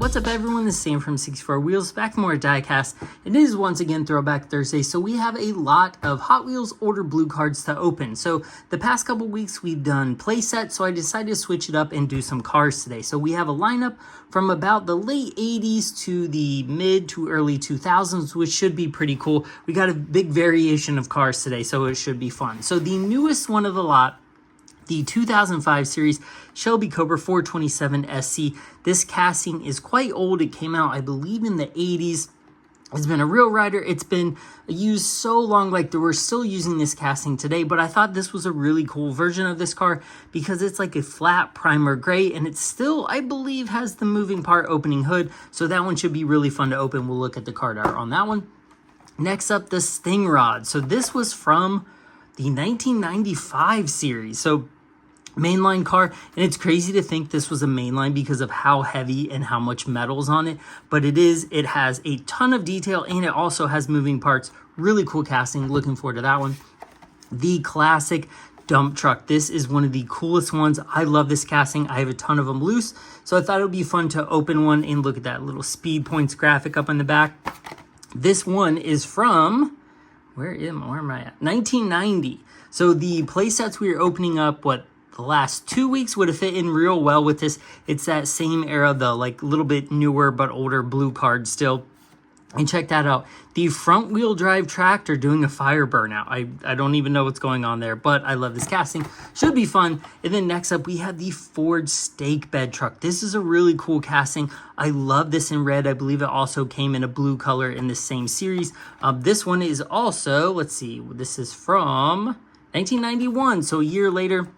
What's up everyone, this is Sam from 64 Wheels, back for more diecast. It is once again Throwback Thursday, so we have a lot of Hot Wheels Order Blue cards to open. So the past couple weeks we've done playsets, so I decided to switch it up and do some cars today. So we have a lineup from about the late 80s to the mid to early 2000s, which should be pretty cool. We got a big variation of cars today, so it should be fun. So the newest one of the lot, the 2005 series Shelby Cobra 427 SC. This casting is quite old. It came out, I believe, in the 80s. It's been a real rider. It's been used so long, like we're still using this casting today, but I thought this was a really cool version of this car because it's like a flat primer gray, and it still, I believe, has the moving part opening hood, so that one should be really fun to open. We'll look at the card art on that one. Next up, the Sting Rod. So this was from the 1995 series, so mainline car, and it's crazy to think this was a mainline because of how heavy and how much metal's on it, but it has a ton of detail, and it also has moving parts. Really cool casting, looking forward to that one. The classic dump truck. This is one of the coolest ones. I love this casting. I have a ton of them loose, so I thought it would be fun to open one and look at that little speed points graphic up on the back. This one is from, where am I at? 1990. So the playsets we were opening up, the last 2 weeks would have fit in real well with this. It's that same era, the like little bit newer but older blue card still. And check that out. The front wheel drive tractor doing a fire burnout. I don't even know what's going on there, but I love this casting. Should be fun. And then next up, we have the Ford stake bed truck. This is a really cool casting. I love this in red. I believe it also came in a blue color in the same series. This one is also, let's see, this is from 1991. So a year later.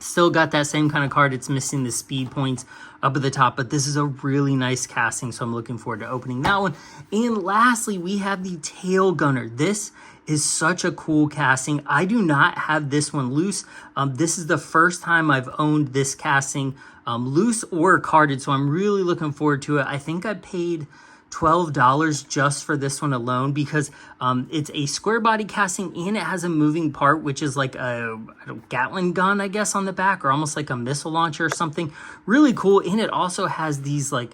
Still got that same kind of card. It's missing the speed points up at the top, but this is a really nice casting, so I'm looking forward to opening that one. And lastly, we have the Tail Gunner. This is such a cool casting. I do not have this one loose. This is the first time I've owned this casting loose or carded, so I'm really looking forward to it. I think I paid $12 just for this one alone because it's a square body casting, and it has a moving part, which is like a Gatling gun, I guess, on the back, or almost like a missile launcher or something. Really cool. And it also has these like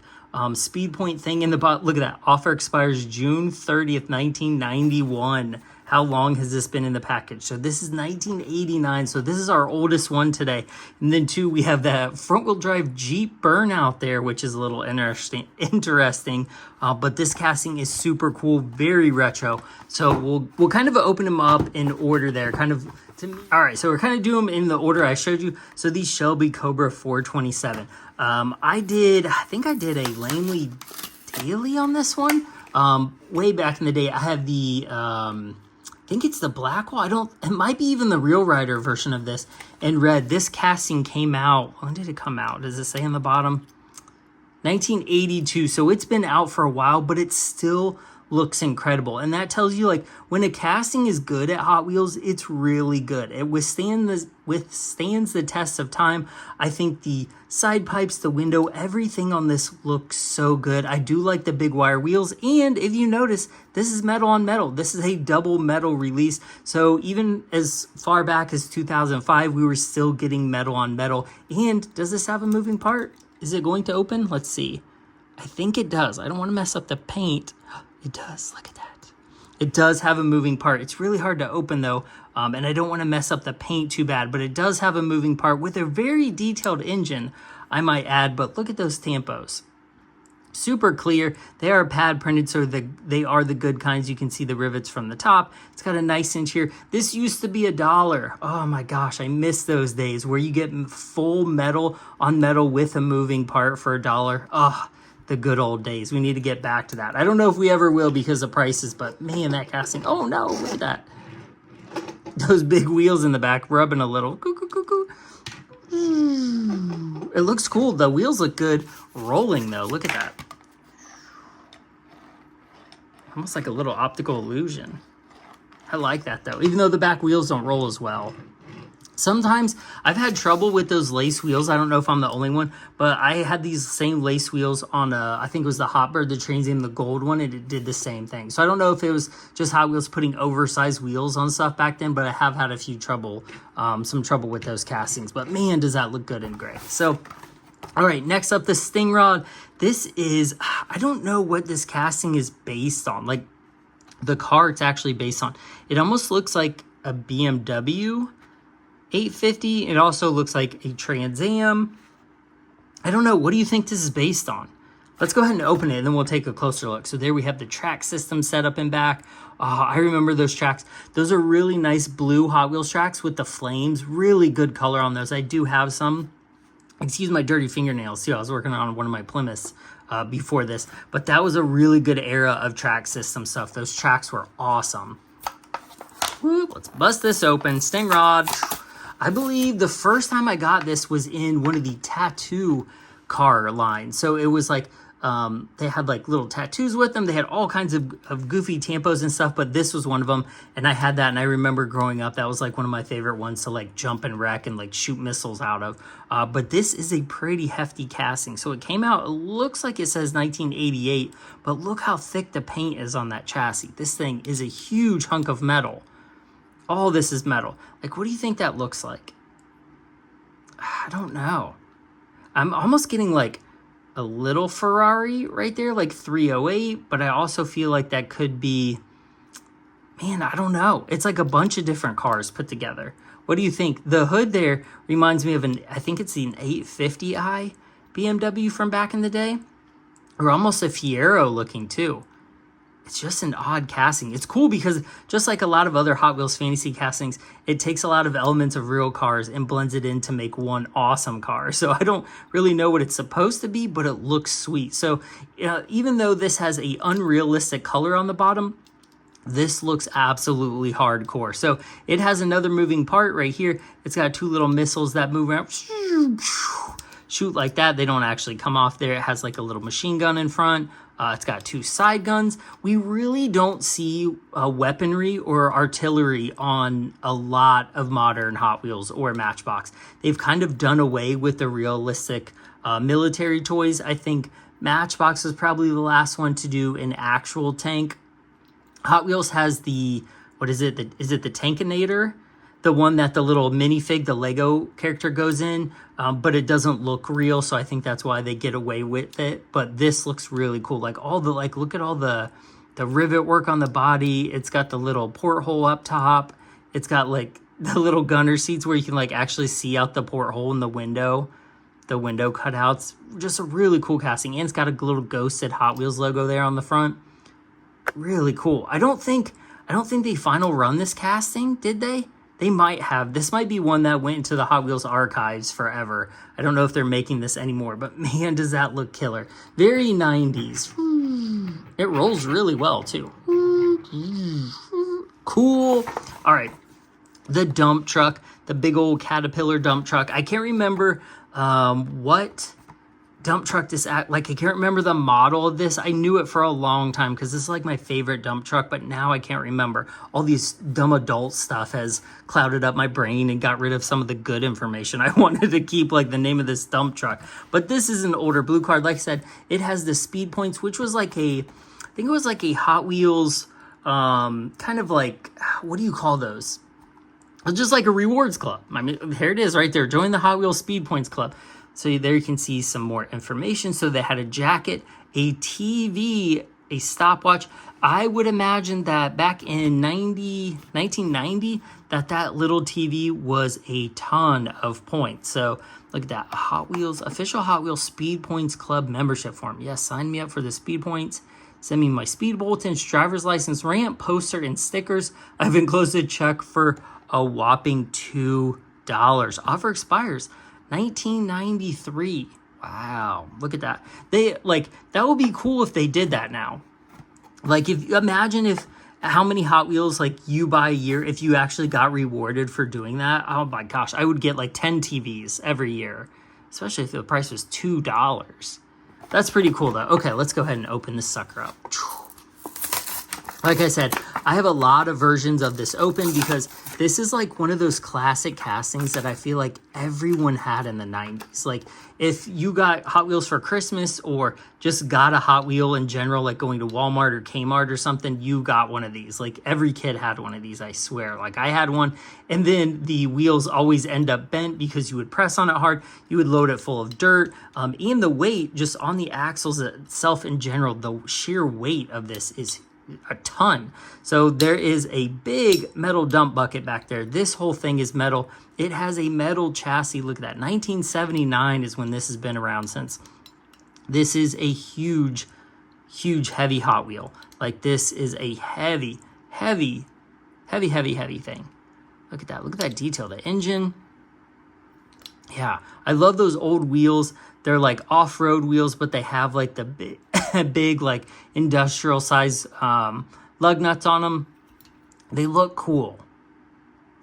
speed point thing in the bottom. Look at that. Offer expires June 30th, 1991. How long has this been in the package? So this is 1989. So this is our oldest one today. And then two, we have that front wheel drive Jeep Burnout there, which is a little interesting. But this casting is super cool, very retro. So we'll kind of open them up in order there, kind of to me. All right, so we're kind of doing them in the order I showed you. So these Shelby Cobra 427. I think I did a Langley daily on this one. Way back in the day. I have the I think it's the black one. It might be even the Real Rider version of this in red. This casting came out, when did it come out? Does it say on the bottom? 1982, so it's been out for a while, but it still looks incredible. And that tells you, like, when a casting is good at Hot Wheels, it's really good. It withstands the test of time. I think the side pipes, the window, everything on this looks so good. I do like the big wire wheels, and if you notice, this is metal on metal. This is a double metal release, so even as far back as 2005, we were still getting metal on metal. And does this have a moving part? Is it going to open? Let's see. I think it does. I don't want to mess up the paint. It does. Look at that. It does have a moving part. It's really hard to open though, and I don't want to mess up the paint too bad, but it does have a moving part with a very detailed engine, I might add. But look at those tampos. Super clear. They are pad printed, so they are the good kinds. You can see the rivets from the top. It's got a nice inch here. This used to be $1. Oh my gosh, I miss those days where you get full metal on metal with a moving part for $1. Oh, the good old days. We need to get back to that. I don't know if we ever will because of prices, but man, that casting. Oh no, look at that. Those big wheels in the back rubbing a little. Coo, coo, coo, coo. It looks cool. The wheels look good. Rolling though, look at that. Almost like a little optical illusion. I like that though, even though the back wheels don't roll as well. Sometimes I've had trouble with those lace wheels. I don't know if I'm the only one, but I had these same lace wheels on I think it was the Hotbird, the Transam, the gold one, and it did the same thing. So I don't know if it was just Hot Wheels putting oversized wheels on stuff back then, but I have had a few some trouble with those castings. But man, does that look good in gray. So All right, next up, the Sting Rod. This is, I don't know what this casting is based on. Like, the car it's actually based on. It almost looks like a BMW 850. It also looks like a Trans Am. I don't know. What do you think this is based on? Let's go ahead and open it, and then we'll take a closer look. So there we have the track system set up in back. Oh, I remember those tracks. Those are really nice blue Hot Wheels tracks with the flames. Really good color on those. I do have some. Excuse my dirty fingernails, too. I was working on one of my Plymouths before this. But that was a really good era of track system stuff. Those tracks were awesome. Whoop, let's bust this open. Sting Rod. I believe the first time I got this was in one of the tattoo car lines. So it was like, they had like little tattoos with them. They had all kinds of goofy tampos and stuff, but this was one of them. And I had that, and I remember growing up, that was like one of my favorite ones to like jump and wreck and like shoot missiles out of. But this is a pretty hefty casting. So it came out, it looks like it says 1988, but look how thick the paint is on that chassis. This thing is a huge hunk of metal. All this is metal. Like, what do you think that looks like? I don't know. I'm almost getting like a little Ferrari right there, like 308, but I also feel like that could be, man, I don't know. It's like a bunch of different cars put together. What do you think? The hood there reminds me of I think it's an 850i BMW from back in the day, or almost a Fiero looking too. It's just an odd casting. It's cool because just like a lot of other Hot Wheels Fantasy castings, it takes a lot of elements of real cars and blends it in to make one awesome car. So I don't really know what it's supposed to be, but it looks sweet. So even though this has a unrealistic color on the bottom, this looks absolutely hardcore. So it has another moving part right here. It's got two little missiles that move around, shoot like that. They don't actually come off there. It has like a little machine gun in front. It's got two side guns. We really don't see weaponry or artillery on a lot of modern Hot Wheels or Matchbox. They've kind of done away with the realistic military toys. I think Matchbox was probably the last one to do an actual tank. Hot Wheels has the, what is it? Is it the Tankinator? The one that the little minifig, the Lego character goes in, but it doesn't look real, so I think that's why they get away with it. But this looks really cool. Like all the, like, look at all the rivet work on the body. It's got the little porthole up top. It's got like the little gunner seats where you can like actually see out the porthole in the window cutouts. Just a really cool casting. And it's got a little ghosted Hot Wheels logo there on the front. Really cool. I don't think they final run this casting, did they? They might have. This might be one that went into the Hot Wheels archives forever. I don't know if they're making this anymore, but man, does that look killer. Very 90s. It rolls really well, too. Cool. All right. The dump truck, the big old Caterpillar dump truck. I can't remember what dump truck this like I can't remember the model of this. I knew it for a long time because this is like my favorite dump truck, but now I can't remember. All these dumb adult stuff has clouded up my brain and got rid of some of the good information. I wanted to keep like the name of this dump truck, but this is an older blue card. Like I said, it has the speed points, which was like I think it was like a Hot Wheels kind of like, what do you call those? It's just like a rewards club. I mean, here it is right there. Join the Hot Wheels Speed Points Club. So there you can see some more information. So they had a jacket, a TV, a stopwatch. I would imagine that back in 1990, that little TV was a ton of points. So look at that. Hot Wheels, official Hot Wheels Speed Points Club membership form. Yes, sign me up for the Speed Points. Send me my speed bulletins, driver's license, ramp, poster, and stickers. I've enclosed a check for a whopping $2. Offer expires 1993. Wow, look at that. They like that would be cool if they did that now. Like if imagine if how many Hot Wheels like you buy a year if you actually got rewarded for doing that. Oh my gosh, I would get like 10 TVs every year, especially if the price was $2. That's pretty cool though. Okay, let's go ahead and open this sucker up. Like I said, I have a lot of versions of this open because this is like one of those classic castings that I feel like everyone had in the 90s. Like if you got Hot Wheels for Christmas or just got a Hot Wheel in general, like going to Walmart or Kmart or something, you got one of these. Like every kid had one of these, I swear. Like I had one, and then the wheels always end up bent because you would press on it hard. You would load it full of dirt. And the weight just on the axles itself in general, the sheer weight of this is a ton. So there is a big metal dump bucket back there. This whole thing is metal. It has a metal chassis. Look at that. 1979 is when this has been around since. This is a huge, huge, heavy Hot Wheel. Like this is a heavy, heavy, heavy, heavy, heavy thing. Look at that. Look at that detail. The engine. Yeah, I love those old wheels. They're like off-road wheels, but they have like the big, big like industrial size lug nuts on them. They look cool,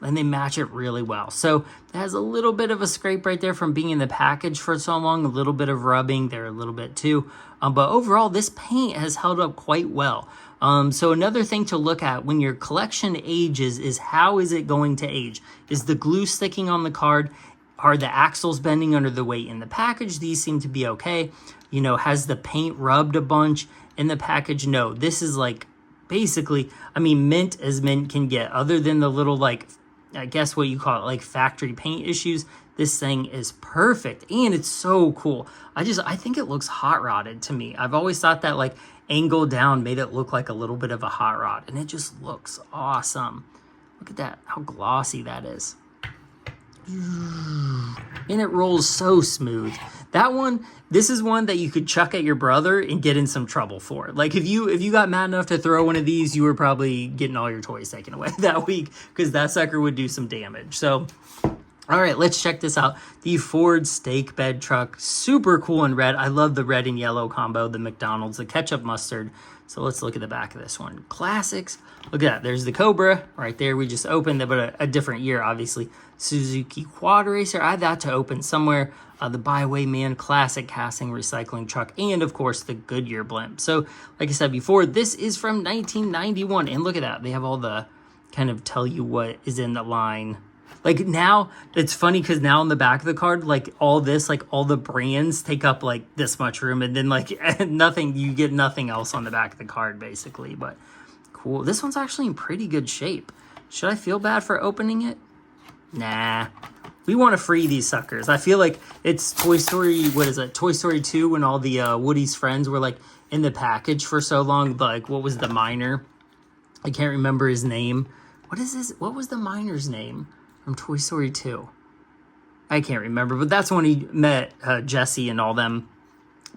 and they match it really well. So it has a little bit of a scrape right there from being in the package for so long. A little bit of rubbing there, a little bit too. But overall, this paint has held up quite well. So another thing to look at when your collection ages is how is it going to age? Is the glue sticking on the card? Are the axles bending under the weight in the package? These seem to be okay. You know, has the paint rubbed a bunch in the package? No, this is like basically, I mean, mint as mint can get, other than the little like, I guess what you call it, like factory paint issues. This thing is perfect and it's so cool. I think it looks hot rodded to me. I've always thought that like angle down made it look like a little bit of a hot rod, and it just looks awesome. Look at that, how glossy that is. And it rolls so smooth. That one, this is one that you could chuck at your brother and get in some trouble for. Like if you got mad enough to throw one of these, you were probably getting all your toys taken away that week, because that sucker would do some damage. So all right, let's check this out. The Ford stake bed truck, super cool in red. I love the red and yellow combo, the McDonald's, the ketchup mustard. So let's look at the back of this one. Classics. Look at that. There's the Cobra right there. We just opened it, but a different year, obviously. Suzuki Quad Racer. I had that to open somewhere. The Bywayman classic casting recycling truck. And, of course, the Goodyear blimp. So, like I said before, this is from 1991. And look at that. They have all the kind of tell you what is in the line. Like now, it's funny because now on the back of the card, like all this, like all the brands take up like this much room, and then like nothing, you get nothing else on the back of the card basically. But cool. This one's actually in pretty good shape. Should I feel bad for opening it? Nah. We want to free these suckers. I feel like it's Toy Story, what is it? Toy Story 2 when all the Woody's friends were like in the package for so long. Like what was the miner? I can't remember his name. What is this? What was the miner's name from Toy Story 2? I can't remember, but that's when he met Jesse and all them.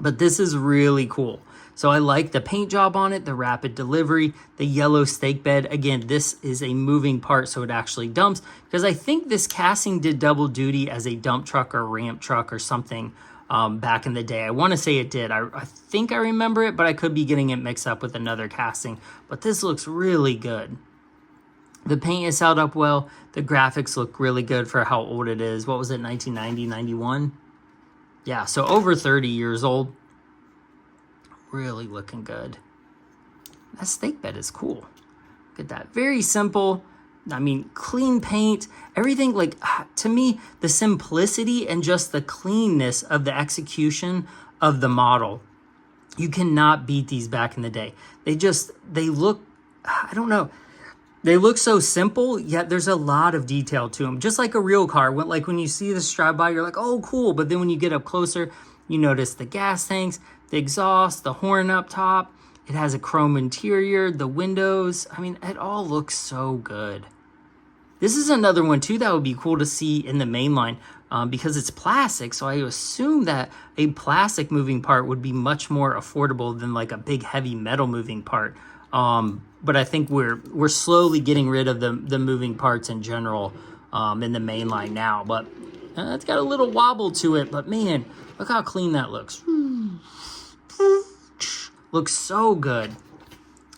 But this is really cool. So I like the paint job on it, the rapid delivery, the yellow stake bed. Again, this is a moving part, so it actually dumps. Because I think this casting did double duty as a dump truck or ramp truck or something back in the day. I want to say it did. I think I remember it, but I could be getting it mixed up with another casting. But this looks really good. The paint is held up well. The graphics look really good for how old it is. What was it, 1990, 91? Yeah, so over 30 years old. Really looking good. That stake bed is cool. Look at that. Very simple. I mean, clean paint. Everything, like, to me, the simplicity and just the cleanness of the execution of the model. You cannot beat these back in the day. They look, I don't know. They look so simple, yet there's a lot of detail to them. Just like a real car. Like when you see this drive by, you're like, oh, cool. But then when you get up closer, you notice the gas tanks, the exhaust, the horn up top. It has a chrome interior, the windows. I mean, it all looks so good. This is another one, too, that would be cool to see in the main line because it's plastic. So I assume that a plastic moving part would be much more affordable than like a big, heavy metal moving part. But I think we're slowly getting rid of the moving parts in general in the main line now. But it's got a little wobble to it. But man, look how clean that looks. Looks so good.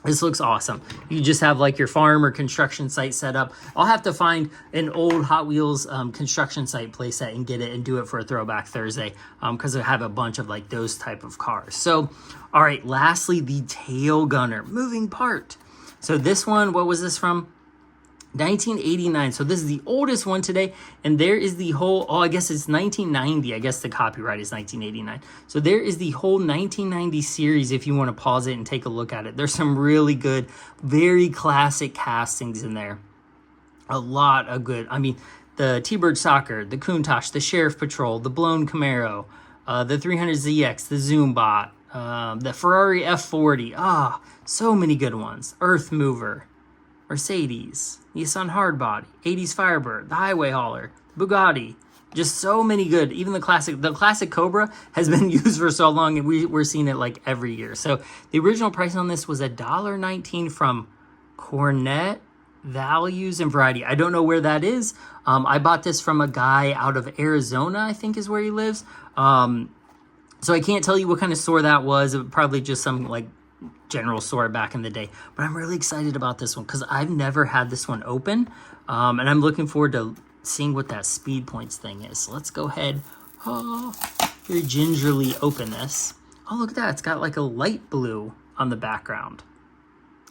This looks awesome. You just have like your farm or construction site set up. I'll have to find an old Hot Wheels construction site playset and get it and do it for a Throwback Thursday because I have a bunch of like those type of cars. So, all right, lastly, the tail gunner moving part. So this one, what was this from? 1989. So this is the oldest one today, and there is the whole, I guess it's 1990. I guess the copyright is 1989. So there is the whole 1990 series if you want to pause it and take a look at it. There's some really good, very classic castings in there. A lot of good, I mean, the T-Bird Soccer, the Countach, the Sheriff Patrol, the Blown Camaro, the 300ZX, the Zoombot, the Ferrari F40. So many good ones. Earth Mover, Mercedes, Nissan Hardbody, 80s Firebird, the Highway Hauler, Bugatti. Just so many good. Even the classic Cobra has been used for so long, and we're seeing it like every year. So the original price on this was $1.19 from Cornet Values and Variety. I don't know where that is. I bought this from a guy out of Arizona, I think is where he lives. So I can't tell you what kind of store that was. It was probably just some like general store back in the day. But I'm really excited about this one because I've never had this one open. And I'm looking forward to seeing what that speed points thing is. So let's go ahead, very gingerly open this. Oh, look at that. It's got like a light blue on the background.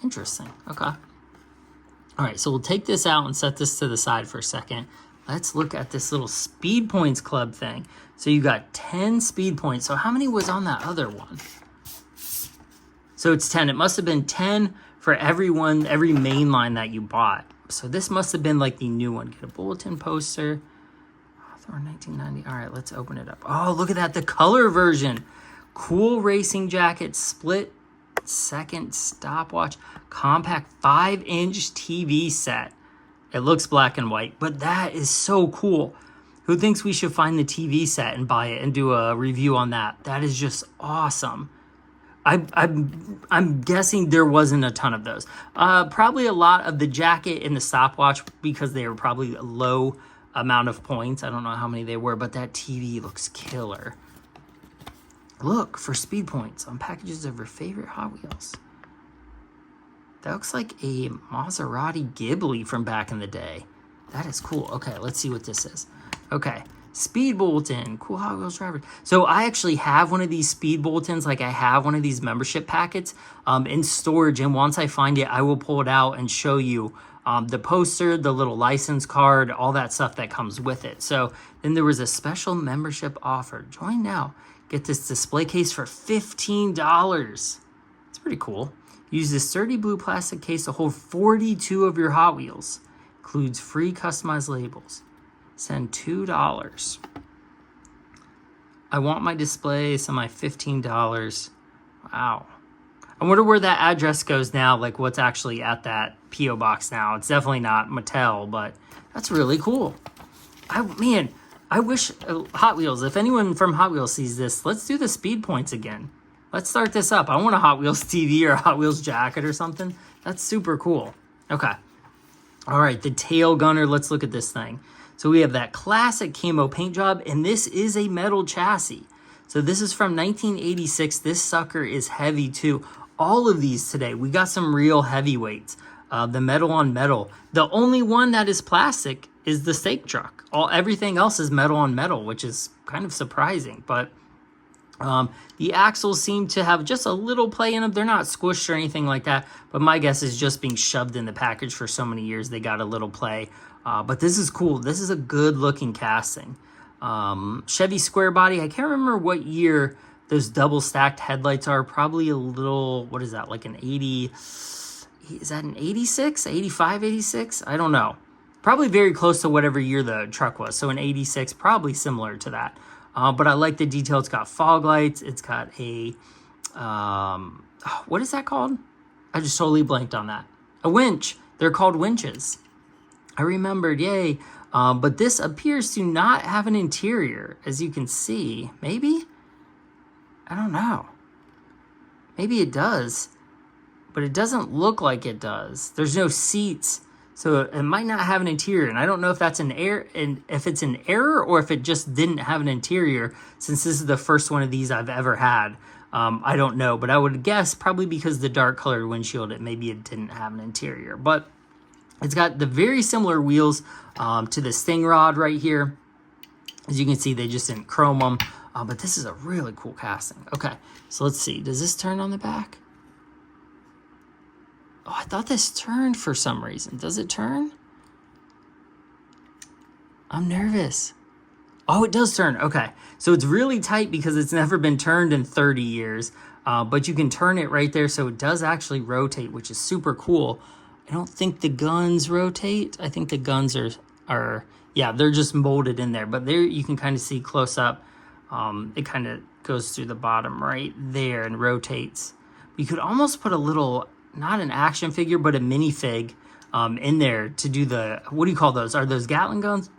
Interesting. Okay. All right, so we'll take this out and set this to the side for a second. Let's look at this little speed points club thing. So you got 10 speed points. So how many was on that other one? So it's 10. It must have been 10 for every main line that you bought. So this must have been like the new one. Get a bulletin poster. Thor 1990. All right, let's open it up. Oh, look at that. The color version. Cool racing jacket, split second stopwatch, compact 5-inch TV set. It looks black and white, but that is so cool. Who thinks we should find the TV set and buy it and do a review on that? That is just awesome. I'm guessing there wasn't a ton of those. Probably a lot of the jacket and the stopwatch because they were probably a low amount of points. I don't know how many they were, but that TV looks killer. Look for speed points on packages of your favorite Hot Wheels. That looks like a Maserati Ghibli from back in the day. That is cool. Okay, let's see what this is. Okay, speed bulletin, cool Hot Wheels driver. So I actually have one of these speed bulletins, like I have one of these membership packets in storage, and once I find it, I will pull it out and show you the poster, the little license card, all that stuff that comes with it. So then there was a special membership offer. Join now. Get this display case for $15. It's pretty cool. Use this sturdy blue plastic case to hold 42 of your Hot Wheels. Includes free customized labels. Send $2. I want my display, so my $15. Wow. I wonder where that address goes now, like what's actually at that P.O. box now. It's definitely not Mattel, but that's really cool. I wish Hot Wheels, if anyone from Hot Wheels sees this, let's do the speed points again. Let's start this up. I want a Hot Wheels TV or a Hot Wheels jacket or something. That's super cool. Okay. All right, the tail gunner. Let's look at this thing. So we have that classic camo paint job, and this is a metal chassis. So this is from 1986. This sucker is heavy too. All of these today, we got some real heavyweights. The metal on metal. The only one that is plastic is the stake truck. Everything else is metal on metal, which is kind of surprising. But the axles seem to have just a little play in them. They're not squished or anything like that. But my guess is just being shoved in the package for so many years, they got a little play. But this is cool. This is a good looking casting. Chevy square body. I can't remember what year those double stacked headlights are. Probably a little, what is that, like an 80... Is that an 86, 85, 86? I don't know. Probably very close to whatever year the truck was. So an 86, probably similar to that. But I like the detail. It's got fog lights. It's got a, what is that called? I just totally blanked on that. A winch. They're called winches. I remembered, yay. But this appears to not have an interior, as you can see. Maybe? I don't know. Maybe it does. But it doesn't look like it does. There's no seats, so it might not have an interior. And I don't know if that's an error, and if it's an error or if it just didn't have an interior. Since this is the first one of these I've ever had, I don't know. But I would guess probably because the dark colored windshield, maybe it didn't have an interior. But it's got the very similar wheels to the Sting Rod right here. As you can see, they just didn't chrome them. But this is a really cool casting. Okay, so let's see. Does this turn on the back? Oh, I thought this turned for some reason. Does it turn? I'm nervous. Oh, it does turn. Okay. So it's really tight because it's never been turned in 30 years. But you can turn it right there. So it does actually rotate, which is super cool. I don't think the guns rotate. I think the guns are yeah, they're just molded in there. But there you can kind of see close up. It kind of goes through the bottom right there and rotates. You could almost put a little, not an action figure, but a minifig in there to do the, what do you call those? Are those Gatling guns?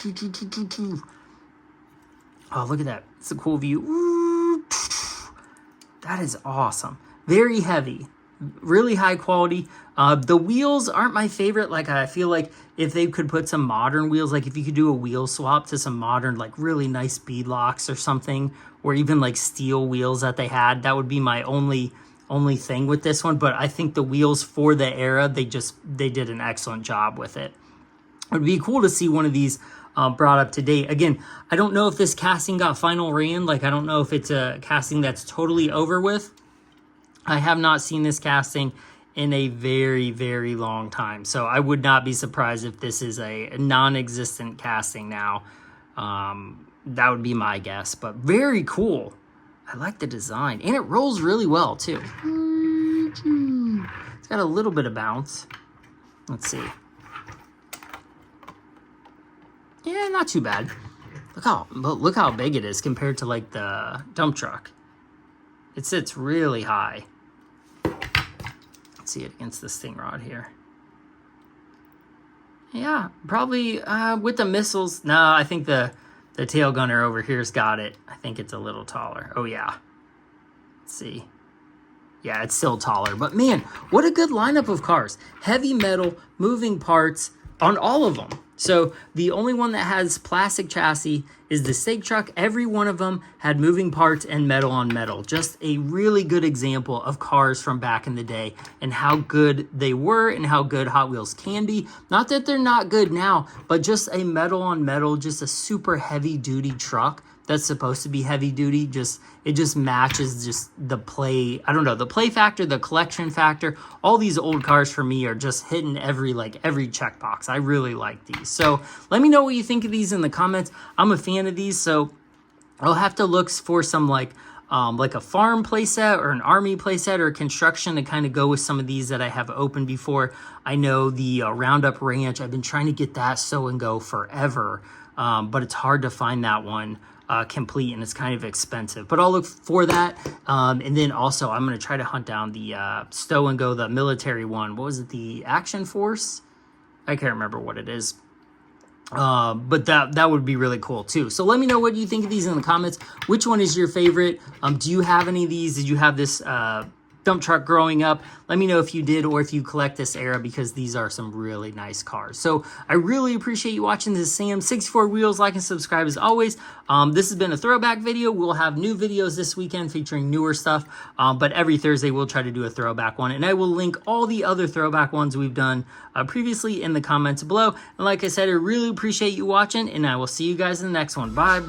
Oh, look at that. It's a cool view. That is awesome. Very heavy. Really high quality. The wheels aren't my favorite. Like, I feel like if they could put some modern wheels, like if you could do a wheel swap to some modern, like really nice beadlocks or something, or even like steel wheels that they had, that would be my only thing with this one. But I think the wheels for the era, they did an excellent job with it. It would be cool to see one of these brought up to date. Again, I don't know if this casting got final ran. Like, I don't know if it's a casting that's totally over with. I have not seen this casting in a very, very long time. So I would not be surprised if this is a non-existent casting now. That would be my guess, but very cool. I like the design, and it rolls really well too. It's got a little bit of bounce. Let's see. Yeah, not too bad. Look how big it is compared to like the dump truck. It sits really high. Let's see it against this thing rod here. Yeah, probably with the missiles. No, I think the tail gunner over here's got it. I think it's a little taller. Oh yeah. Let's see. Yeah, it's still taller. But man, what a good lineup of cars. Heavy metal, moving parts on all of them. So the only one that has plastic chassis is the stake truck. Every one of them had moving parts and metal on metal. Just a really good example of cars from back in the day and how good they were and how good Hot Wheels can be. Not that they're not good now, but just a metal on metal, just a super heavy duty truck that's supposed to be heavy duty. It just matches just the play. I don't know, the play factor, the collection factor. All these old cars for me are just hitting every checkbox. I really like these. So let me know what you think of these in the comments. I'm a fan of these, so I'll have to look for some like a farm playset or an army playset or construction to kind of go with some of these that I have opened before. I know the Roundup Ranch. I've been trying to get that so and go forever, but it's hard to find that one complete, and it's kind of expensive, but I'll look for that. And then also I'm going to try to hunt down the stow and go, the military one. What was it? The Action Force? I can't remember what it is. But that would be really cool too. So let me know what you think of these in the comments. Which one is your favorite? Do you have any of these? Did you have this dump truck growing up? Let me know if you did or if you collect this era, because these are some really nice cars. So I really appreciate you watching. This is Sam, 64 Wheels. Like and subscribe as always. This has been a throwback video. We'll have new videos this weekend featuring newer stuff, but every Thursday we'll try to do a throwback one, and I will link all the other throwback ones we've done previously in the comments below. And like I said, I really appreciate you watching, and I will see you guys in the next one. Bye.